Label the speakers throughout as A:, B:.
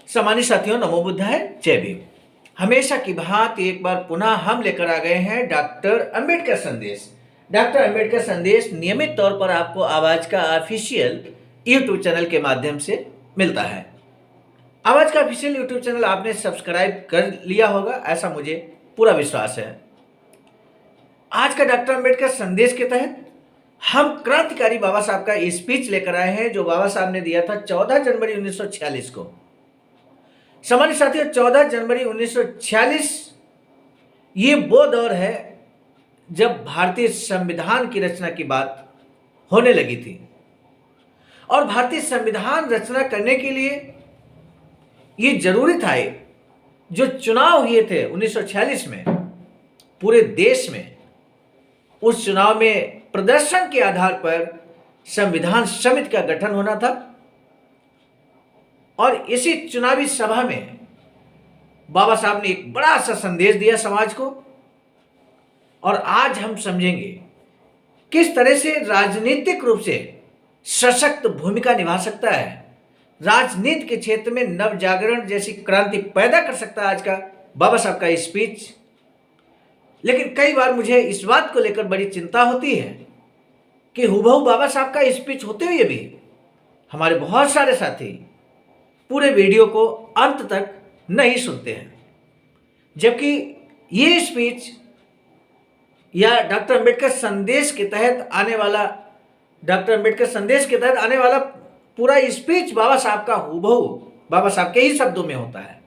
A: सम्मानित साथियों, नमो बुद्धाय, जय भीम। हमेशा की भांति एक बार पुनः हम लेकर आ गए हैं डॉक्टर अंबेडकर संदेश। डॉक्टर अंबेडकर संदेश नियमित तौर पर आपको आवाज का ऑफिशियल यूट्यूब चैनल के माध्यम से मिलता है। आवाज का ऑफिशियल यूट्यूब चैनल आपने सब्सक्राइब कर लिया होगा, ऐसा मुझे पूरा विश्वास है। आज का डॉक्टर अंबेडकर संदेश के तहत हम क्रांतिकारी बाबा साहब का स्पीच लेकर आए हैं, जो बाबा साहब ने दिया था 14 जनवरी 1946 को। सम्मानित साथियों, 14 जनवरी 1946 ये वो दौर है जब भारतीय संविधान की रचना की बात होने लगी थी। और भारतीय संविधान रचना करने के लिए ये जरूरी था, जो चुनाव हुए थे 1946 में पूरे देश में, उस चुनाव में प्रदर्शन के आधार पर संविधान समिति का गठन होना था। और इसी चुनावी सभा में बाबा साहब ने एक बड़ा सा संदेश दिया समाज को। और आज हम समझेंगे किस तरह से राजनीतिक रूप से सशक्त भूमिका निभा सकता है, राजनीति के क्षेत्र में नव जागरण जैसी क्रांति पैदा कर सकता है आज का बाबा साहब का स्पीच। लेकिन कई बार मुझे इस बात को लेकर बड़ी चिंता होती है कि हुबहू बाबा साहब का स्पीच होते हुए भी हमारे बहुत सारे साथी पूरे वीडियो को अंत तक नहीं सुनते हैं, जबकि ये स्पीच या डॉक्टर अंबेडकर संदेश के तहत आने वाला पूरा स्पीच बाबा साहब का हुबहू बाबा साहब के ही शब्दों में होता है।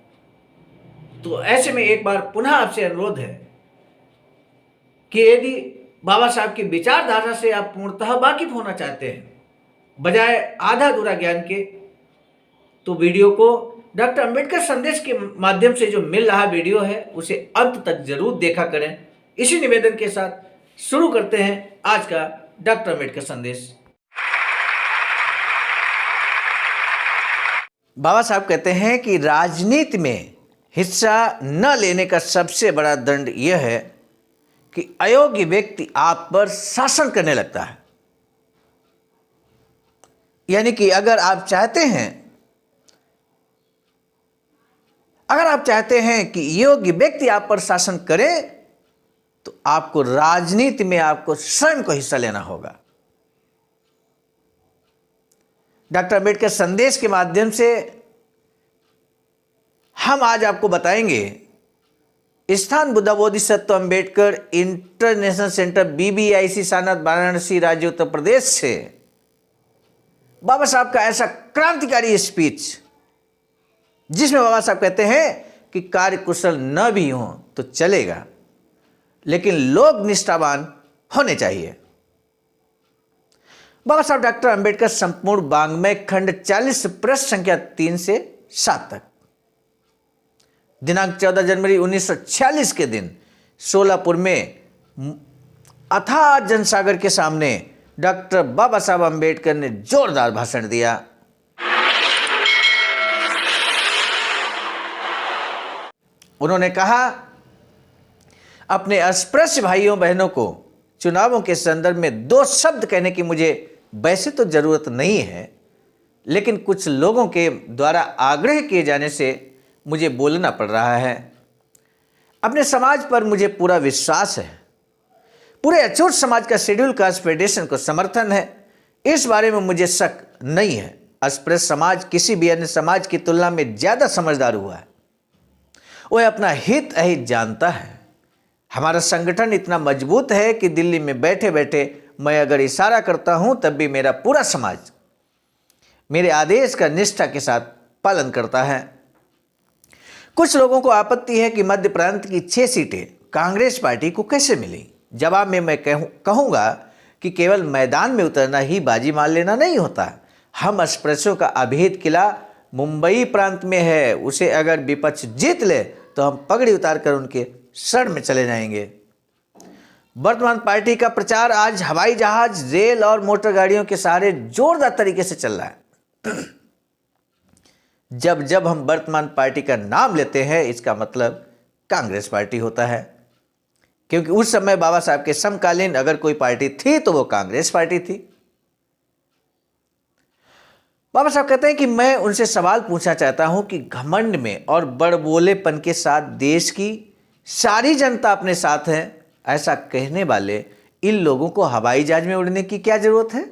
A: तो ऐसे में एक बार पुनः आपसे अनुरोध है कि यदि बाबा साहब की विचारधारा से आप पूर्णतः वाकिफ होना चाहते हैं, बजाय आधा अधूरा ज्ञान के, तो वीडियो को डॉक्टर अंबेडकर संदेश के माध्यम से जो मिल रहा वीडियो है उसे अंत तक जरूर देखा करें। इसी निवेदन के साथ शुरू करते हैं आज का डॉक्टर अंबेडकर संदेश। बाबा साहब कहते हैं कि राजनीति में हिस्सा न लेने का सबसे बड़ा दंड यह है कि अयोग्य व्यक्ति आप पर शासन करने लगता है। यानी कि अगर आप चाहते हैं कि योग्य व्यक्ति आप पर शासन करे, तो आपको राजनीति में आपको स्वयं को हिस्सा लेना होगा। डॉक्टर अंबेडकर संदेश के माध्यम से हम आज आपको बताएंगे स्थान Buddha Bodhisattva Ambedkar international centre BBIC Sarnath Varanasi राज्य उत्तर प्रदेश से बाबा साहब का ऐसा क्रांतिकारी स्पीच, जिसमें बाबा साहब कहते हैं कि कार्य कुशल न भी हो तो चलेगा, लेकिन लोग निष्ठावान होने चाहिए। बाबा साहब डॉक्टर अंबेडकर संपूर्ण वाङ्मय खंड 40 पृष्ठ संख्या 3 से 7 तक, दिनांक 14 जनवरी 1946 के दिन सोलापुर में अथाह जनसागर के सामने डॉक्टर बाबा साहब अंबेडकर ने जोरदार भाषण दिया। उन्होंने कहा, अपने अस्पृश्य भाइयों बहनों को चुनावों के संदर्भ में 2 शब्द कहने की मुझे वैसे तो जरूरत नहीं है, लेकिन कुछ लोगों के द्वारा आग्रह किए जाने से मुझे बोलना पड़ रहा है। अपने समाज पर मुझे पूरा विश्वास है। पूरे अछूत समाज का शेड्यूल कास्ट फेडरेशन को समर्थन है, इस बारे में मुझे शक नहीं है। अस्पृश्य समाज किसी भी अन्य समाज की तुलना में ज्यादा समझदार हुआ है। वह अपना हित अहित जानता है। हमारा संगठन इतना मजबूत है कि दिल्ली में बैठे बैठे मैं अगर इशारा करता हूं, तब भी मेरा पूरा समाज मेरे आदेश का निष्ठा के साथ पालन करता है। कुछ लोगों को आपत्ति है कि मध्य प्रांत की 6 सीटें कांग्रेस पार्टी को कैसे मिली। जवाब में मैं कहूंगा कि केवल मैदान में उतरना ही बाजी मार लेना नहीं होता। हम अस्पृश्यों का अभेद किला मुंबई प्रांत में है, उसे अगर विपक्ष जीत ले तो हम पगड़ी उतार कर उनके शरण में चले जाएंगे। वर्तमान पार्टी का प्रचार आज हवाई जहाज, रेल और मोटर गाड़ियों के सहारे जोरदार तरीके से चल रहा है। जब हम वर्तमान पार्टी का नाम लेते हैं, इसका मतलब कांग्रेस पार्टी होता है, क्योंकि उस समय बाबा साहब के समकालीन अगर कोई पार्टी थी तो वो कांग्रेस पार्टी थी। बाबा साहब कहते हैं कि मैं उनसे सवाल पूछना चाहता हूं कि घमंड में और बड़बोलेपन के साथ देश की सारी जनता अपने साथ है, ऐसा कहने वाले इन लोगों को हवाई जहाज में उड़ने की क्या जरूरत है?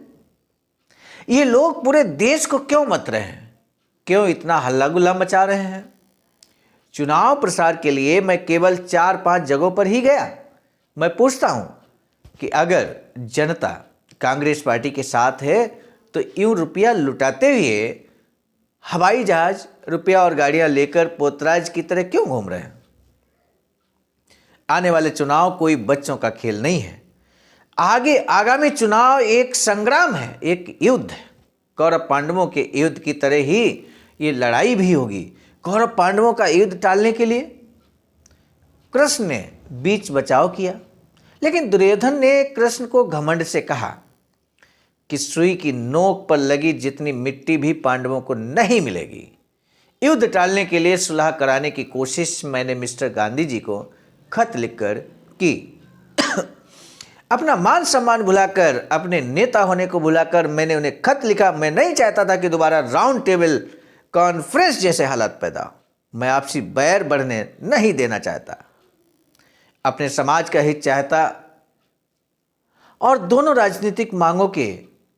A: ये लोग पूरे देश को क्यों मत रहे हैं? क्यों इतना हल्ला गुल्ला मचा रहे हैं? चुनाव प्रसार के लिए मैं केवल 4-5 जगहों पर ही गया। मैं पूछता हूं कि अगर जनता कांग्रेस पार्टी के साथ है तो यूं रुपया लुटाते हुए हवाई जहाज, रुपया और गाड़ियां लेकर पोतराज की तरह क्यों घूम रहे हैं? आने वाले चुनाव कोई बच्चों का खेल नहीं है। आगामी चुनाव एक संग्राम है, एक युद्ध है। कौरव पांडवों के युद्ध की तरह ही ये लड़ाई भी होगी। कौरव पांडवों का युद्ध टालने के लिए कृष्ण ने बीच बचाव किया, लेकिन दुर्योधन ने कृष्ण को घमंड से कहा कि सुई की नोक पर लगी जितनी मिट्टी भी पांडवों को नहीं मिलेगी। युद्ध टालने के लिए सुलह कराने की कोशिश मैंने मिस्टर गांधी जी को खत लिखकर की। अपना मान सम्मान भुलाकर, अपने नेता होने को भुलाकर मैंने उन्हें खत लिखा। मैं नहीं चाहता था कि दोबारा राउंड टेबल कॉन्फ्रेंस जैसे हालात पैदा हो। मैं आपसी बैर बढ़ने नहीं देना चाहता, अपने समाज का हित चाहता और दोनों राजनीतिक मांगों के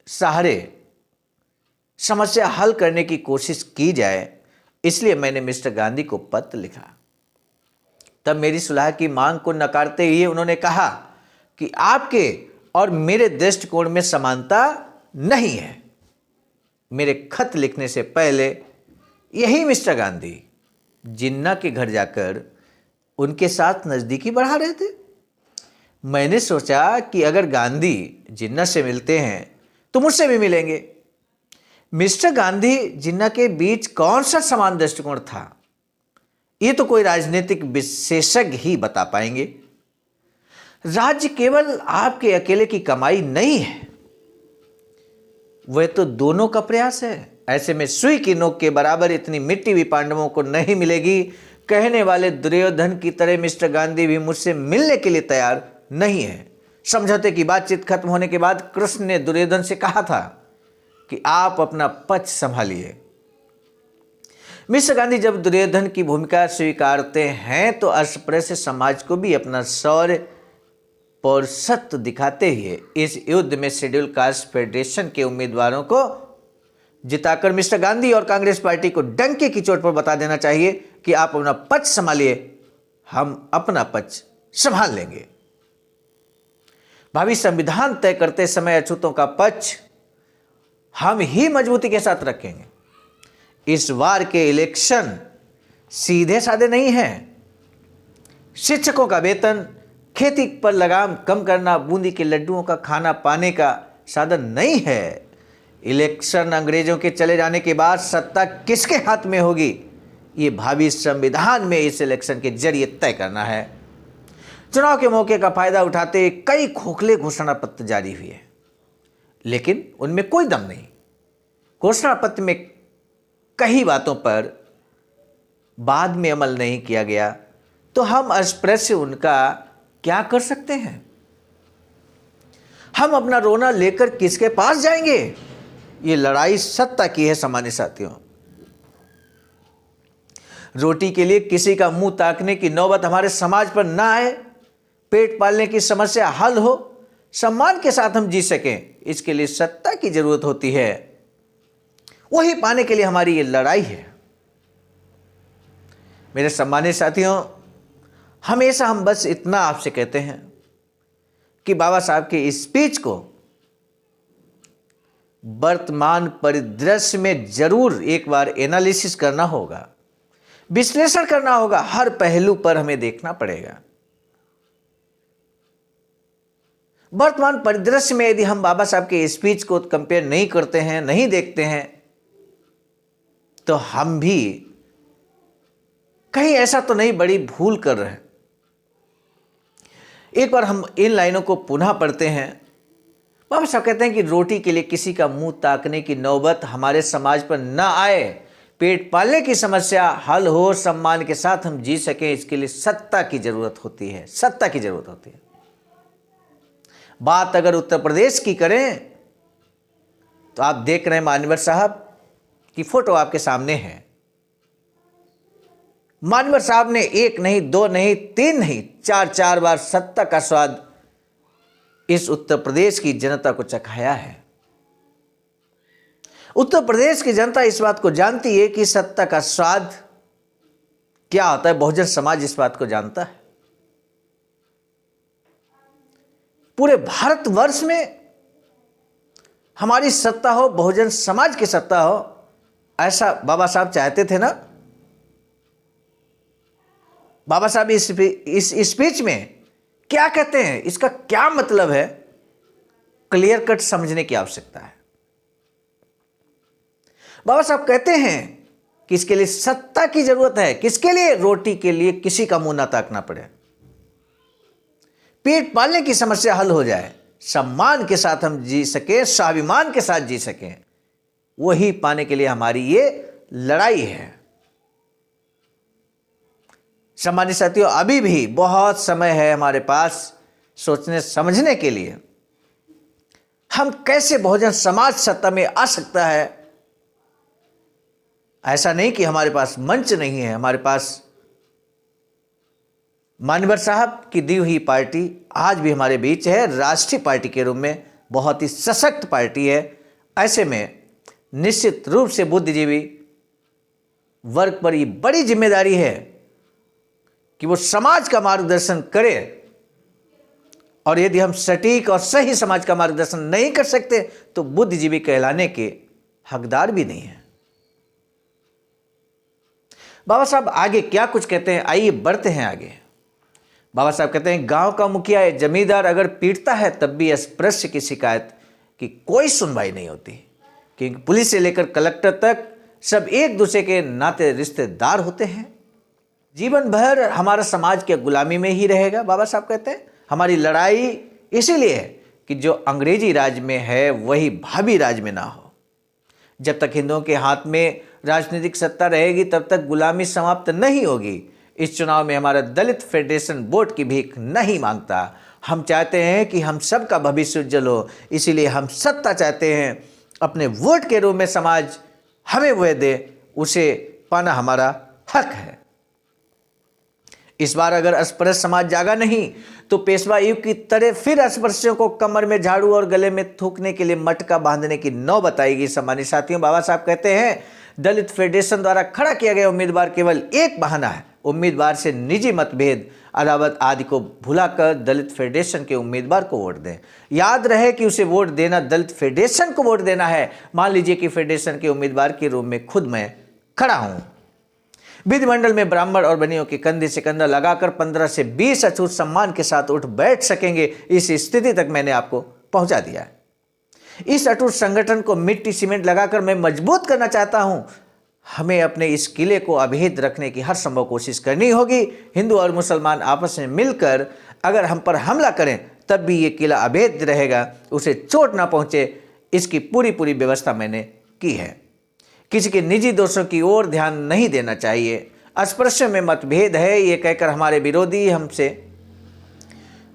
A: सहारे समस्या हल करने की कोशिश की जाए, इसलिए मैंने मिस्टर गांधी को पत्र लिखा। तब मेरी सुलह की मांग को नकारते हुए उन्होंने कहा कि आपके और मेरे दृष्टिकोण में समानता नहीं है। मेरे खत लिखने से पहले यही मिस्टर गांधी जिन्ना के घर जाकर उनके साथ नज़दीकी बढ़ा रहे थे। मैंने सोचा कि अगर गांधी जिन्ना से मिलते हैं तो मुझसे भी मिलेंगे। मिस्टर गांधी जिन्ना के बीच कौन सा समान दृष्टिकोण था, ये तो कोई राजनीतिक विशेषज्ञ ही बता पाएंगे। राज्य केवल आपके अकेले की कमाई नहीं है, वह तो दोनों का प्रयास है। ऐसे में सुई की नोक के बराबर इतनी मिट्टी भी पांडवों को नहीं मिलेगी कहने वाले दुर्योधन की तरह मिस्टर गांधी भी मुझसे मिलने के लिए तैयार नहीं है। समझौते की बातचीत खत्म होने के बाद कृष्ण ने दुर्योधन से कहा था कि आप अपना पक्ष संभालिए। मिस्टर गांधी जब दुर्योधन की भूमिका स्वीकारते हैं तो अस्पृश्य समाज को भी अपना शौर्य पौरुषत्व दिखाते हुए इस युद्ध में शेड्यूल कास्ट फेडरेशन के उम्मीदवारों को जिताकर मिस्टर गांधी और कांग्रेस पार्टी को डंके की चोट पर बता देना चाहिए कि आप अपना पक्ष संभालिए, हम अपना पक्ष संभाल लेंगे। भावी संविधान तय करते समय अछूतों का पक्ष हम ही मजबूती के साथ रखेंगे। इस बार के इलेक्शन सीधे साधे नहीं हैं। शिक्षकों का वेतन, खेती पर लगाम कम करना बूंदी के लड्डुओं का खाना पाने का साधन नहीं है। इलेक्शन अंग्रेजों के चले जाने के बाद सत्ता किसके हाथ में होगी, ये भावी संविधान में इस इलेक्शन के जरिए तय करना है। चुनाव के मौके का फायदा उठाते कई खोखले घोषणा पत्र जारी हुए, लेकिन उनमें कोई दम नहीं। घोषणा पत्र में कई बातों पर बाद में अमल नहीं किया गया तो हम अस्पृश्य उनका क्या कर सकते हैं? हम अपना रोना लेकर किसके पास जाएंगे? ये लड़ाई सत्ता की है सामान्य साथियों। रोटी के लिए किसी का मुंह ताकने की नौबत हमारे समाज पर ना आए। पेट पालने की समस्या हल हो, सम्मान के साथ हम जी सकें, इसके लिए सत्ता की जरूरत होती है। वही पाने के लिए हमारी ये लड़ाई है। मेरे सम्मानित साथियों, हमेशा हम बस इतना आपसे कहते हैं कि बाबा साहब के स्पीच को वर्तमान परिदृश्य में जरूर एक बार एनालिसिस करना होगा, विश्लेषण करना होगा। हर पहलू पर हमें देखना पड़ेगा। वर्तमान परिदृश्य में यदि हम बाबा साहब के स्पीच को कंपेयर नहीं करते हैं, नहीं देखते हैं, तो हम भी कहीं ऐसा तो नहीं बड़ी भूल कर रहे हैं। एक बार हम इन लाइनों को पुनः पढ़ते हैं। बाबा साहब कहते हैं कि रोटी के लिए किसी का मुंह ताकने की नौबत हमारे समाज पर न आए, पेट पालने की समस्या हल हो, सम्मान के साथ हम जी सकें, इसके लिए सत्ता की जरूरत होती है। सत्ता की जरूरत होती है। बात अगर उत्तर प्रदेश की करें तो आप देख रहे हैं मान्यवर साहब, की फोटो आपके सामने है। मानवर साहब ने 1 नहीं, 2 नहीं, 3 नहीं, 4 बार सत्ता का स्वाद इस उत्तर प्रदेश की जनता को चखाया है। उत्तर प्रदेश की जनता इस बात को जानती है कि सत्ता का स्वाद क्या होता है। बहुजन समाज इस बात को जानता है। पूरे भारतवर्ष में हमारी सत्ता हो, बहुजन समाज की सत्ता हो, ऐसा बाबा साहब चाहते थे ना। बाबा साहब इस स्पीच में क्या कहते हैं, इसका क्या मतलब है, क्लियर कट समझने की आवश्यकता है। बाबा साहब कहते हैं कि इसके लिए सत्ता की जरूरत है। किसके लिए? रोटी के लिए किसी का मुंह ना ताकना पड़े, पेट पालने की समस्या हल हो जाए, सम्मान के साथ हम जी सके, स्वाभिमान के साथ जी सकें, वही पाने के लिए हमारी ये लड़ाई है। सम्मानित साथियों, अभी भी बहुत समय है हमारे पास सोचने समझने के लिए। हम कैसे बहुजन समाज सत्ता में आ सकता है। ऐसा नहीं कि हमारे पास मंच नहीं है, हमारे पास मानवर साहब की दी हुई पार्टी आज भी हमारे बीच है। राष्ट्रीय पार्टी के रूप में बहुत ही सशक्त पार्टी है। ऐसे में निश्चित रूप से बुद्धिजीवी वर्ग पर ये बड़ी जिम्मेदारी है कि वो समाज का मार्गदर्शन करे, और यदि हम सटीक और सही समाज का मार्गदर्शन नहीं कर सकते तो बुद्धिजीवी कहलाने के हकदार भी नहीं है। बाबा साहब आगे क्या कुछ कहते हैं, आइए बढ़ते हैं आगे। बाबा साहब कहते हैं, गांव का मुखिया या जमींदार अगर पीटता है तब भी अस्पृश्य की शिकायत की कोई सुनवाई नहीं होती, क्योंकि पुलिस से लेकर कलेक्टर तक सब एक दूसरे के नाते रिश्तेदार होते हैं। जीवन भर हमारा समाज के गुलामी में ही रहेगा। बाबा साहब कहते हैं हमारी लड़ाई इसीलिए है कि जो अंग्रेजी राज में है वही भावी राज में ना हो। जब तक हिंदुओं के हाथ में राजनीतिक सत्ता रहेगी तब तक गुलामी समाप्त नहीं होगी। इस चुनाव में हमारा दलित फेडरेशन वोट की भीख नहीं मांगता। हम चाहते हैं कि हम सबका भविष्य उज्जवल हो, इसीलिए हम सत्ता चाहते हैं। अपने वोट के रूप में समाज हमें वह दे, उसे पाना हमारा हक है। इस बार अगर अस्पृश्य समाज जागा नहीं तो पेशवा युग की तरह फिर अस्पृश्यों को कमर में झाड़ू और गले में थूकने के लिए मटका बांधने की नौबत आएगी। सम्मानित साथियों, बाबा साहब कहते हैं दलित फेडरेशन द्वारा खड़ा किया गया उम्मीदवार केवल एक बहाना है। उम्मीदवार से निजी मतभेद, अदावत आदि को भुलाकर दलित फेडरेशन के उम्मीदवार को वोट दें। याद रहे कि उसे वोट देना दलित फेडरेशन को वोट देना है। मान लीजिए कि फेडरेशन के उम्मीदवार के रूप में खुद मैं खड़ा हूं। विधिमंडल में ब्राह्मण और बनियों के कंधे से कंधा लगाकर 15 से 20 अछूत सम्मान के साथ उठ बैठ सकेंगे, इस स्थिति तक मैंने आपको पहुंचा दिया है। इस अटूट संगठन को मिट्टी सीमेंट लगाकर मैं मजबूत करना चाहता हूं। हमें अपने इस किले को अभेद रखने की हर संभव कोशिश करनी होगी। हिंदू और मुसलमान आपस में मिलकर अगर हम पर हमला करें तब भी ये किला अभेद रहेगा, उसे चोट ना पहुंचे, इसकी पूरी व्यवस्था मैंने की है। किसी के निजी दोषों की ओर ध्यान नहीं देना चाहिए। अस्पृश्यों में मतभेद है ये कहकर हमारे विरोधी हमसे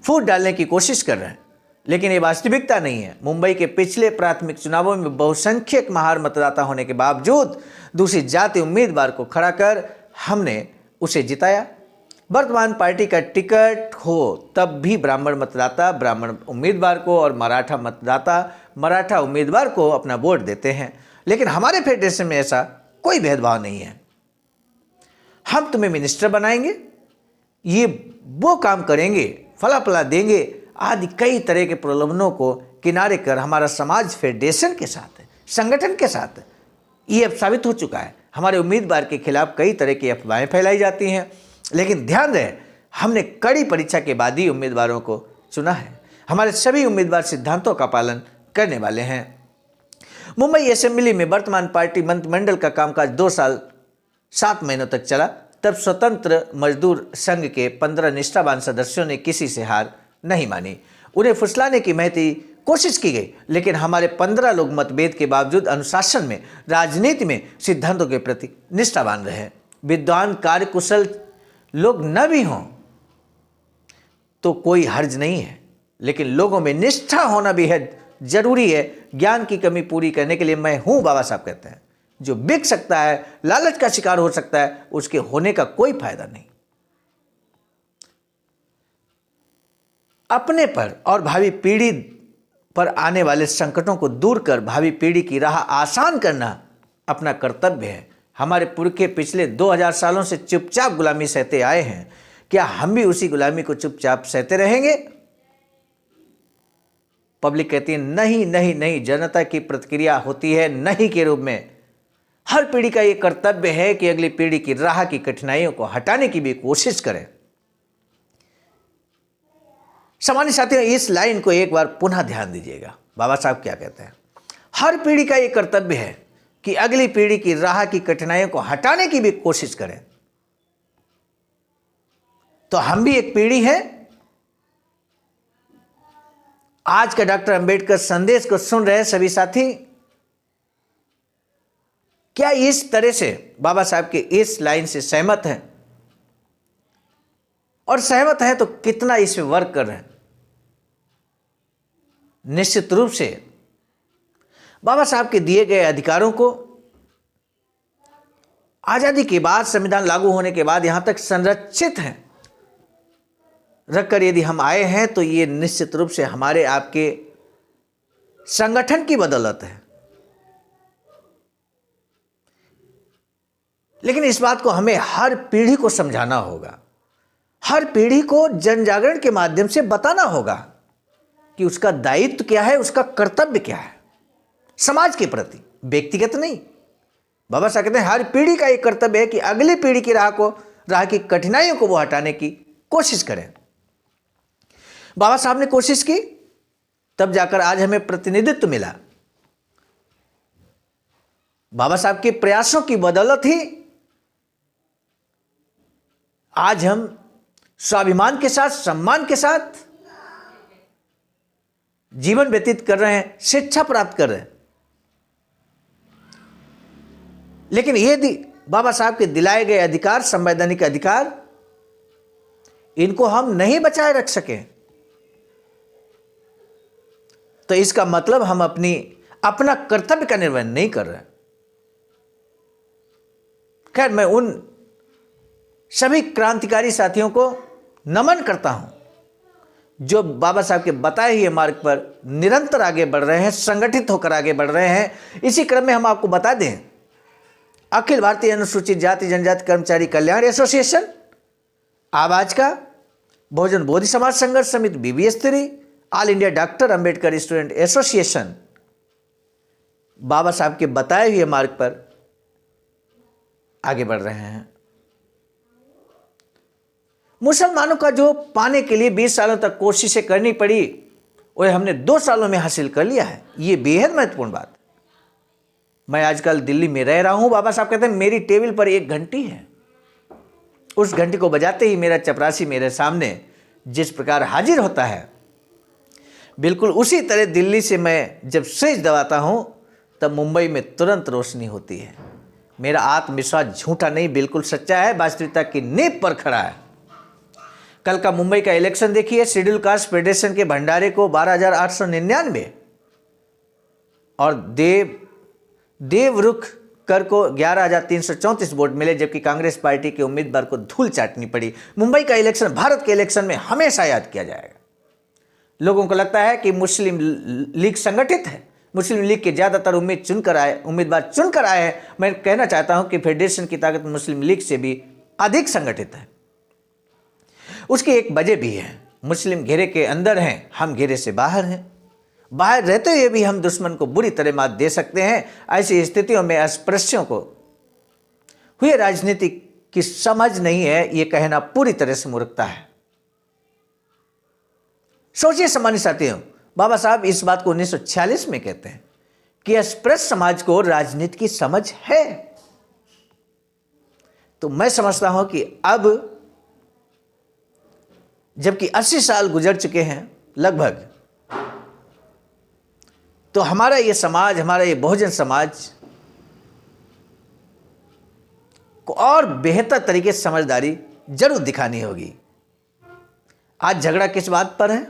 A: फूट डालने की कोशिश कर रहे हैं, लेकिन ये वास्तविकता नहीं है। मुंबई के पिछले प्राथमिक चुनावों में बहुसंख्यक महार मतदाता होने के बावजूद दूसरी जाति उम्मीदवार को खड़ा कर हमने उसे जिताया। वर्तमान पार्टी का टिकट हो तब भी ब्राह्मण मतदाता ब्राह्मण उम्मीदवार को और मराठा मतदाता मराठा उम्मीदवार को अपना वोट देते हैं, लेकिन हमारे फेडरेशन में ऐसा कोई भेदभाव नहीं है। हम तुम्हें मिनिस्टर बनाएंगे, ये वो काम करेंगे, फला देंगे आदि कई तरह के प्रलोभनों को किनारे कर हमारा समाज फेडरेशन के साथ है, संगठन के साथ है। ये अब साबित हो चुका है। हमारे उम्मीदवार के खिलाफ कई तरह की अफवाहें फैलाई जाती हैं, लेकिन ध्यान रहे हमने कड़ी परीक्षा के बाद ही उम्मीदवारों को चुना है। हमारे सभी उम्मीदवार सिद्धांतों का पालन करने वाले हैं। मुंबई असेंबली में वर्तमान पार्टी मंत्रिमंडल का कामकाज 2 साल 7 महीनों तक चला। तब स्वतंत्र मजदूर संघ के 15 निष्ठावान सदस्यों ने किसी से हार नहीं मानी। उन्हें फुसलाने की महती कोशिश की गई, लेकिन हमारे 15 लोग मतभेद के बावजूद अनुशासन में, राजनीति में सिद्धांतों के प्रति निष्ठावान रहे। विद्वान कार्यकुशल लोग न भी हों तो कोई हर्ज नहीं है, लेकिन लोगों में निष्ठा होना बेहद जरूरी है। ज्ञान की कमी पूरी करने के लिए मैं हूं, बाबा साहब कहते हैं। जो बिक सकता है, लालच का शिकार हो सकता है, उसके होने का कोई फायदा नहीं। अपने पर और भावी पीढ़ी पर आने वाले संकटों को दूर कर भावी पीढ़ी की राह आसान करना अपना कर्तव्य है। हमारे पुरखे पिछले 2000 सालों से चुपचाप गुलामी सहते आए हैं, क्या हम भी उसी गुलामी को चुपचाप सहते रहेंगे? पब्लिक कहती है नहीं नहीं नहीं, जनता की प्रतिक्रिया होती है नहीं के रूप में। हर पीढ़ी का यह कर्तव्य है कि अगली पीढ़ी की राह की कठिनाइयों को हटाने की भी कोशिश करें। सामान्य साथियों, इस लाइन को एक बार पुनः ध्यान दीजिएगा। बाबा साहब क्या कहते हैं? हर पीढ़ी का यह कर्तव्य है कि अगली पीढ़ी की राह की कठिनाइयों को हटाने की भी कोशिश करें। तो हम भी एक पीढ़ी है। आज का डॉक्टर अंबेडकर संदेश को सुन रहे सभी साथी, क्या इस तरह से बाबा साहब के इस लाइन से सहमत हैं? और सहमत हैं तो कितना इस पे वर्क कर रहे हैं? निश्चित रूप से बाबा साहब के दिए गए अधिकारों को आजादी के बाद, संविधान लागू होने के बाद यहां तक संरक्षित हैं रखकर यदि हम आए हैं, तो ये निश्चित रूप से हमारे आपके संगठन की बदौलत है। लेकिन इस बात को हमें हर पीढ़ी को समझाना होगा, हर पीढ़ी को जन जागरण के माध्यम से बताना होगा कि उसका दायित्व क्या है, उसका कर्तव्य क्या है समाज के प्रति, व्यक्तिगत नहीं। बाबा साहब कहते हैं हर पीढ़ी का एक कर्तव्य है कि अगली पीढ़ी की राह की कठिनाइयों को वो हटाने की कोशिश करें। बाबा साहब ने कोशिश की, तब जाकर आज हमें प्रतिनिधित्व मिला। बाबा साहब के प्रयासों की बदौलत ही आज हम स्वाभिमान के साथ, सम्मान के साथ जीवन व्यतीत कर रहे हैं, शिक्षा प्राप्त कर रहे हैं। लेकिन यदि बाबा साहब के दिलाए गए अधिकार, संवैधानिक अधिकार, इनको हम नहीं बचाए रख सके, तो इसका मतलब हम अपना कर्तव्य का निर्वहन नहीं कर रहे। खैर, मैं उन सभी क्रांतिकारी साथियों को नमन करता हूं जो बाबा साहब के बताए हुए मार्ग पर निरंतर आगे बढ़ रहे हैं, संगठित होकर आगे बढ़ रहे हैं। इसी क्रम में हम आपको बता दें, अखिल भारतीय अनुसूचित जाति जनजाति कर्मचारी कल्याण एसोसिएशन, आवाज का, बहुजन बोधि समाज Sangharsh Samiti BBS3, all India doctor Ambedkar student association Baba Saheb के बताए हुए मार्ग पर आगे बढ़ रहे हैं। मुसलमानों का जो पाने के लिए 20 सालों तक कोशिशें करनी पड़ी, वह हमने 2 सालों में हासिल कर लिया है। ये बेहद महत्वपूर्ण बात। मैं आजकल दिल्ली में रह रहा हूं। बाबा साहब कहते हैं मेरी टेबल पर एक घंटी है, उस घंटी को बजाते ही मेरा चपरासी मेरे सामने जिस प्रकार हाजिर होता है, बिल्कुल उसी तरह दिल्ली से मैं जब स्विच दबाता हूं तब मुंबई में तुरंत रोशनी होती है। मेरा आत्मविश्वास झूठा नहीं, बिल्कुल सच्चा है, वास्तविकता की नींव पर खड़ा है। कल का मुंबई का इलेक्शन देखिए, शेड्यूल कास्ट फेडरेशन के भंडारे को 12,899 और देवरुख कर को 11,334 वोट मिले, जबकि कांग्रेस पार्टी के उम्मीदवार को धूल चाटनी पड़ी। मुंबई का इलेक्शन भारत के इलेक्शन में हमेशा याद किया जाएगा। लोगों को लगता है कि मुस्लिम लीग संगठित है, मुस्लिम लीग के ज़्यादातर उम्मीदवार चुनकर आए हैं। मैं कहना चाहता हूं कि फेडरेशन की ताकत मुस्लिम लीग से भी अधिक संगठित है। उसकी एक वजह भी है, मुस्लिम घेरे के अंदर हैं, हम घेरे से बाहर हैं। बाहर रहते हुए भी हम दुश्मन को बुरी तरह मात दे सकते हैं। ऐसी स्थितियों में अस्पृश्यों को हुई राजनीति की समझ नहीं है, यह कहना पूरी तरह से मूर्खता है। सोचिए सामान्य साथियों, बाबा साहब इस बात को 1946 में कहते हैं कि अस्पृश्य समाज को राजनीति की समझ है। तो मैं समझता हूं कि अब जबकि 80 साल गुजर चुके हैं लगभग, तो हमारा ये समाज, हमारा ये बहुजन समाज को और बेहतर तरीके से समझदारी जरूर दिखानी होगी। आज झगड़ा किस बात पर है?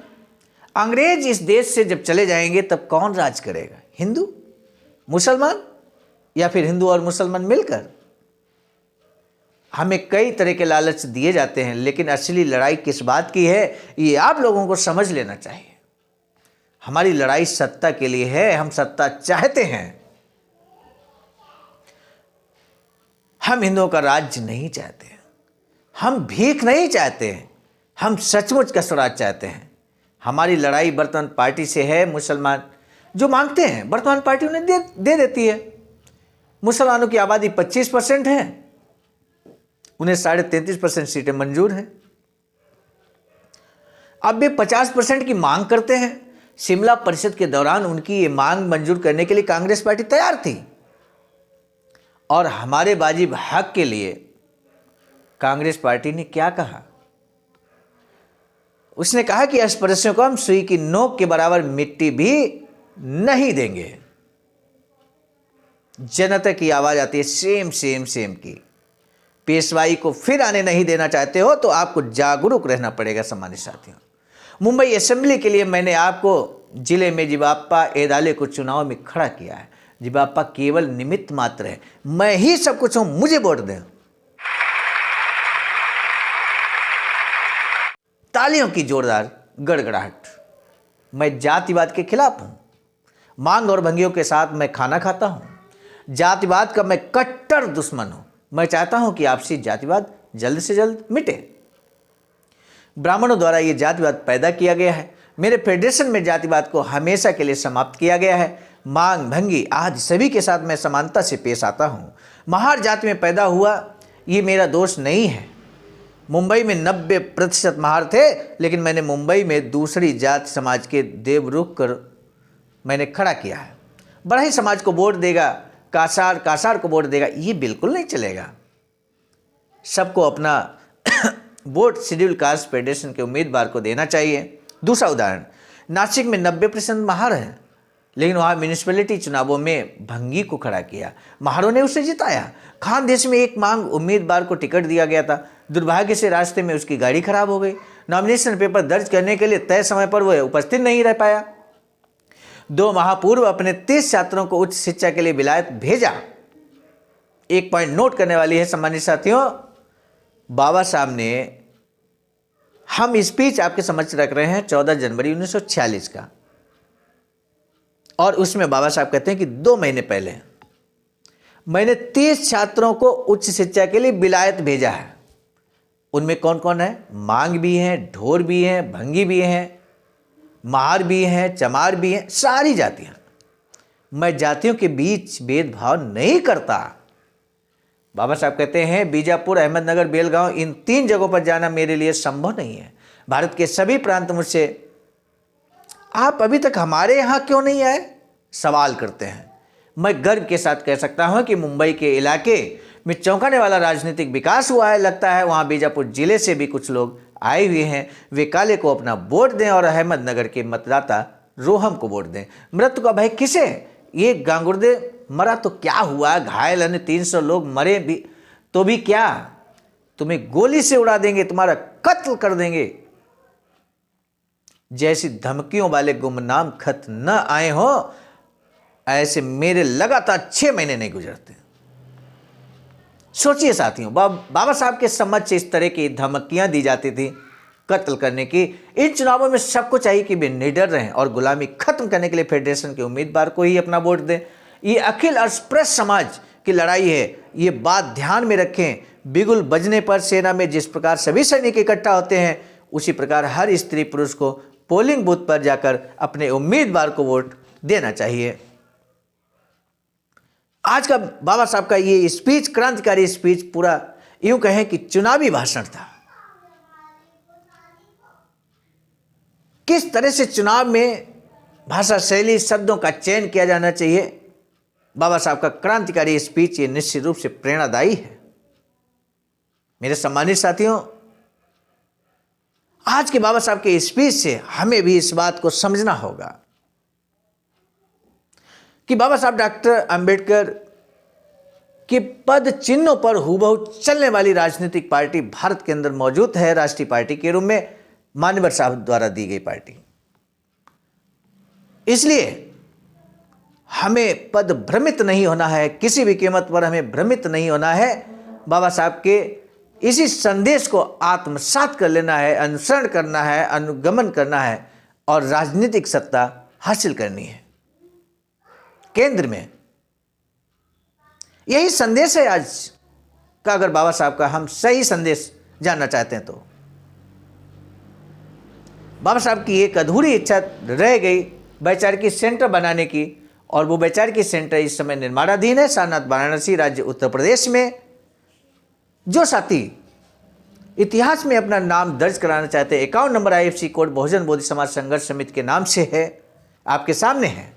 A: अंग्रेज इस देश से जब चले जाएंगे तब कौन राज करेगा? हिंदू, मुसलमान? या फिर हिंदू और मुसलमान मिलकर? हमें कई तरह के लालच दिए जाते हैं, लेकिन असली लड़ाई किस बात की है ये आप लोगों को समझ लेना चाहिए। हमारी लड़ाई सत्ता के लिए है, हम सत्ता चाहते हैं। हम हिंदुओं का राज्य नहीं चाहते, हम भीख नहीं चाहते, हम सचमुच का स्वराज चाहते हैं। हमारी लड़ाई वर्तमान पार्टी से है। मुसलमान जो मांगते हैं वर्तमान पार्टी उन्हें दे देती है। मुसलमानों की आबादी 25% है, उन्हें 33.5% सीटें मंजूर हैं। अब वे 50% की मांग करते हैं। शिमला परिषद के दौरान उनकी ये मांग मंजूर करने के लिए कांग्रेस पार्टी तैयार थी, और हमारे वाजिब हक के लिए कांग्रेस पार्टी ने क्या कहा? उसने कहा कि अस्पृश्यों को हम सुई की नोक के बराबर मिट्टी भी नहीं देंगे। जनता की आवाज आती है सेम सेम सेम की। पेशवाई को फिर आने नहीं देना चाहते हो तो आपको जागरूक रहना पड़ेगा। सम्मानित साथियों, मुंबई असेंबली के लिए मैंने आपको जिले में जिबाप्पा एदाले को चुनाव में खड़ा किया है। जिबाप्पा केवल निमित्त मात्र है, मैं ही सब कुछ हूं, मुझे वोट दें। तालियों की जोरदार गड़गड़ाहट। मैं जातिवाद के खिलाफ हूं। मांग और भंगियों के साथ मैं खाना खाता हूं। जातिवाद का मैं कट्टर दुश्मन हूं। मैं चाहता हूं कि आपसी जातिवाद जल्द से जल्द मिटे। ब्राह्मणों द्वारा यह जातिवाद पैदा किया गया है। मेरे फेडरेशन में जातिवाद को हमेशा के लिए समाप्त किया गया है। मांग भंगी आदि सभी के साथ मैं समानता से पेश आता हूं। महार जाति में पैदा हुआ ये मेरा दोष नहीं है। मुंबई में 90% महार थे, लेकिन मैंने मुंबई में दूसरी जाति समाज के देवरुख कर मैंने खड़ा किया है। बड़ाई समाज को वोट देगा, कासार को वोट देगा, ये बिल्कुल नहीं चलेगा। सबको अपना वोट शेड्यूल कास्ट फेडरेशन के उम्मीदवार को देना चाहिए। दूसरा उदाहरण, नासिक में 90% महार हैं, लेकिन वहाँ म्यूनिसिपैलिटी चुनावों में भंगी को खड़ा किया, महारों ने उसे जिताया। खानदेश में एक मांग उम्मीदवार को टिकट दिया गया था, दुर्भाग्य से रास्ते में उसकी गाड़ी खराब हो गई। नॉमिनेशन पेपर दर्ज करने के लिए तय समय पर वह उपस्थित नहीं रह पाया। 2 माह पूर्व अपने 30 छात्रों को उच्च शिक्षा के लिए विलायत भेजा। एक पॉइंट नोट करने वाली है सम्मानित साथियों, बाबा साहब ने, हम स्पीच आपके समक्ष रख रहे हैं 14 जनवरी 1946 का, और उसमें बाबा साहब कहते हैं कि 2 महीने पहले मैंने 30 छात्रों को उच्च शिक्षा के लिए विलायत भेजा है। उनमें कौन कौन है? मांग भी हैं, ढोर भी हैं, भंगी भी हैं, महार भी हैं, चमार भी हैं, सारी जातियां। मैं जातियों के बीच भेदभाव नहीं करता। बाबा साहब कहते हैं बीजापुर, अहमदनगर, बेलगांव, इन 3 जगहों पर जाना मेरे लिए संभव नहीं है। भारत के सभी प्रांत मुझसे आप अभी तक हमारे यहाँ क्यों नहीं आए सवाल करते हैं। मैं गर्व के साथ कह सकता हूं कि मुंबई के इलाके में चौंकाने वाला राजनीतिक विकास हुआ है। लगता है वहां बीजापुर जिले से भी कुछ लोग आए हुए हैं। वे काले को अपना वोट दें और अहमदनगर के मतदाता रोहम को वोट दें। मृत्यु का भय किसे? ये गांगुर्दे मरा तो क्या हुआ, घायल अन्य 300 लोग मरे भी तो भी क्या, तुम्हें गोली से उड़ा देंगे, तुम्हारा कत्ल कर देंगे जैसी धमकियों वाले गुमनाम खत न आए हो, ऐसे मेरे लगातार 6 महीने नहीं गुजरते। सोचिए साथियों, बाबा साहब के समक्ष इस तरह की धमकियां दी जाती थी कत्ल करने की। इन चुनावों में सबको चाहिए कि वे निडर रहें और गुलामी खत्म करने के लिए फेडरेशन के उम्मीदवार को ही अपना वोट दें। ये अखिल अस्पृश्य समाज की लड़ाई है, ये बात ध्यान में रखें। बिगुल बजने पर सेना में जिस प्रकार सभी सैनिक इकट्ठा होते हैं, उसी प्रकार हर स्त्री पुरुष को पोलिंग बूथ पर जाकर अपने उम्मीदवार को वोट देना चाहिए। आज का बाबा साहब का ये स्पीच, क्रांतिकारी स्पीच, पूरा यूं कहें कि चुनावी भाषण था। किस तरह से चुनाव में भाषा शैली, शब्दों का चयन किया जाना चाहिए, बाबा साहब का क्रांतिकारी स्पीच ये निश्चित रूप से प्रेरणादायी है। मेरे सम्मानित साथियों, आज के बाबा साहब के स्पीच से हमें भी इस बात को समझना होगा कि बाबा साहब डॉक्टर अंबेडकर के पद चिन्हों पर हूबहू चलने वाली राजनीतिक पार्टी भारत के अंदर मौजूद है, राष्ट्रीय पार्टी के रूप में मान्यवर साहब द्वारा दी गई पार्टी। इसलिए हमें पद भ्रमित नहीं होना है, किसी भी कीमत पर हमें भ्रमित नहीं होना है। बाबा साहब के इसी संदेश को आत्मसात कर लेना है, अनुसरण करना है, अनुगमन करना है और राजनीतिक सत्ता हासिल करनी है केंद्र में। यही संदेश है आज का। अगर बाबा साहब का हम सही संदेश जानना चाहते हैं तो बाबा साहब की एक अधूरी इच्छा रह गई वैचारिकी सेंटर बनाने की, और वो वैचारिकी सेंटर इस समय निर्माणाधीन है सारनाथ वाराणसी राज्य उत्तर प्रदेश में। जो साथी इतिहास में अपना नाम दर्ज कराना चाहते हैं, अकाउंट नंबर IFC कोड बहुजन बोधि समाज संघर्ष समिति के नाम से है, आपके सामने है।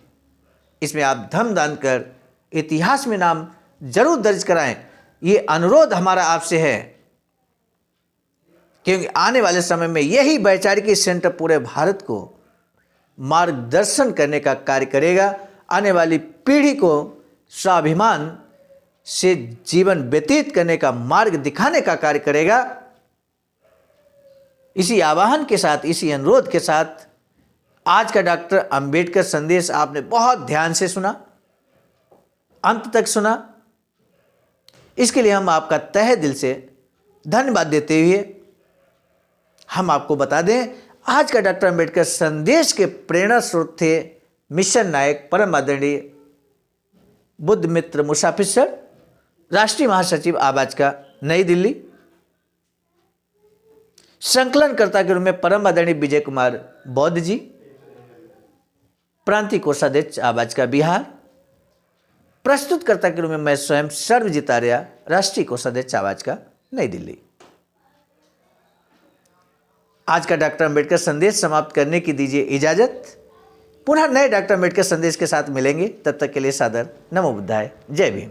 A: इसमें आप धन दान कर इतिहास में नाम जरूर दर्ज कराएं। ये अनुरोध हमारा आपसे है, क्योंकि आने वाले समय में यही वैचारिकी सेंटर पूरे भारत को मार्गदर्शन करने का कार्य करेगा। आने वाली पीढ़ी को स्वाभिमान से जीवन व्यतीत करने का मार्ग दिखाने का कार्य करेगा। इसी आह्वान के साथ, इसी अनुरोध के साथ आज का डॉक्टर अंबेडकर संदेश आपने बहुत ध्यान से सुना, अंत तक सुना। इसके लिए हम आपका तहे दिल से धन्यवाद देते हुए हम आपको बता दें, आज का डॉक्टर अंबेडकर संदेश के प्रेरणा स्रोत थे मिशन नायक परम आदरणीय बुद्ध मित्र मुसाफिर सर, राष्ट्रीय महासचिव आबाज का नई दिल्ली। संकलनकर्ता के रूप में परम आदरणीय विजय कुमार बौद्ध जी, प्रांतीय कोषाध्यक्ष आबाज का बिहार। प्रस्तुतकर्ता के रूप में मैं स्वयं सर्वजीत आर्या, राष्ट्रीय कोषाध्यक्ष आवाज का नई दिल्ली। आज का डॉक्टर अंबेडकर संदेश समाप्त करने की दीजिए इजाजत। पुनः नए डॉक्टर अंबेडकर संदेश के साथ मिलेंगे, तब तक के लिए सादर नमो बुद्धाय, जय भीम।